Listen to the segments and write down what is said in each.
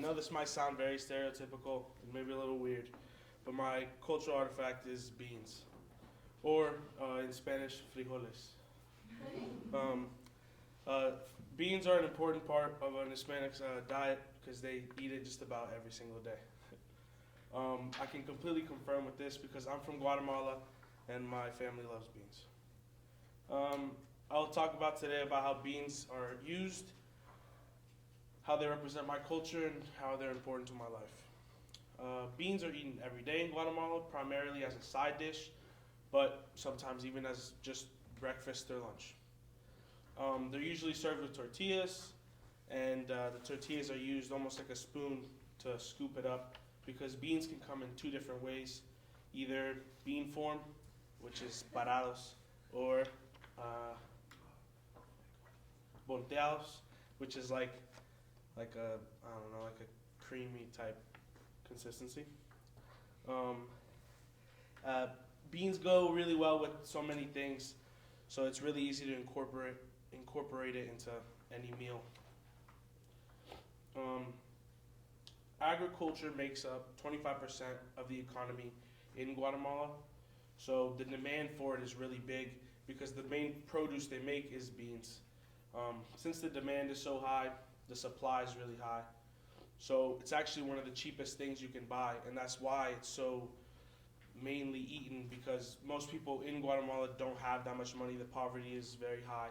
know this might sound very stereotypical and maybe a little weird, but my cultural artifact is beans, or in Spanish, frijoles. Um, uh, Beans are an important part of an Hispanic's diet because they eat it just about every single day. I can completely confirm with this because I'm from Guatemala and my family loves beans. I'll talk about today about how beans are used, how they represent my culture, and how they're important to my life. Beans are eaten every day in Guatemala, primarily as a side dish, but sometimes even as just breakfast or lunch. They're usually served with tortillas, and the tortillas are used almost like a spoon to scoop it up because beans can come in two different ways, either bean form, which is parados, or volteados, which is like a I don't know, like a creamy type consistency. Um, Beans go really well with so many things, so it's really easy to incorporate it into any meal. Agriculture makes up 25% of the economy in Guatemala, so the demand for it is really big because the main produce they make is beans. Since the demand is so high, the supply is really high. So it's actually one of the cheapest things you can buy, and that's why it's so mainly eaten because most people in Guatemala don't have that much money. The poverty is very high.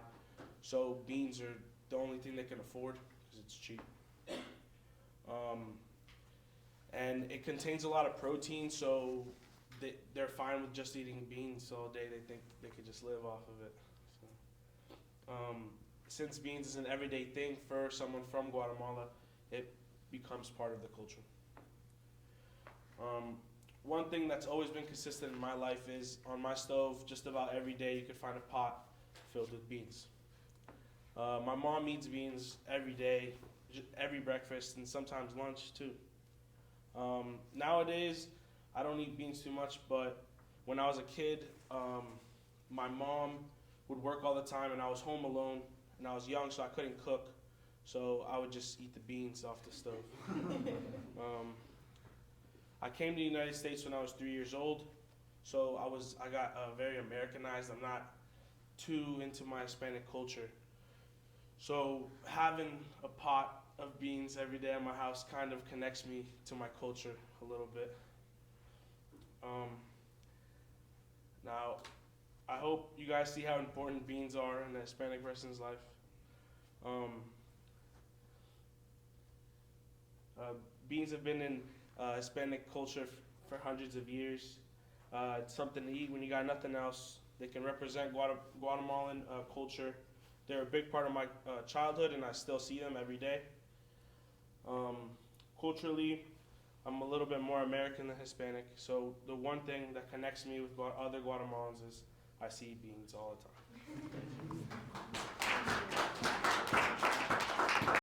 So beans are the only thing they can afford because it's cheap. And it contains a lot of protein, so they're fine with just eating beans all day. They think they could just live off of it. So, since beans is an everyday thing for someone from Guatemala, it becomes part of the culture. One thing that's always been consistent in my life is on my stove, just about every day you could find a pot filled with beans. My mom eats beans every day, every breakfast, and sometimes lunch too. Nowadays, I don't eat beans too much, but when I was a kid, my mom would work all the time, and I was home alone, and I was young, so I couldn't cook, so I would just eat the beans off the stove. I came to the United States when I was 3 years old, so I got very Americanized. I'm not too into my Hispanic culture. So having a pot of beans every day at my house kind of connects me to my culture a little bit. Now, I hope you guys see how important beans are in a Hispanic person's life. Beans have been in Hispanic culture for hundreds of years. It's something to eat when you got nothing else. They can represent Guatemalan culture. They're a big part of my childhood, and I still see them every day. Culturally, I'm a little bit more American than Hispanic, so the one thing that connects me with other Guatemalans is I see beans all the time.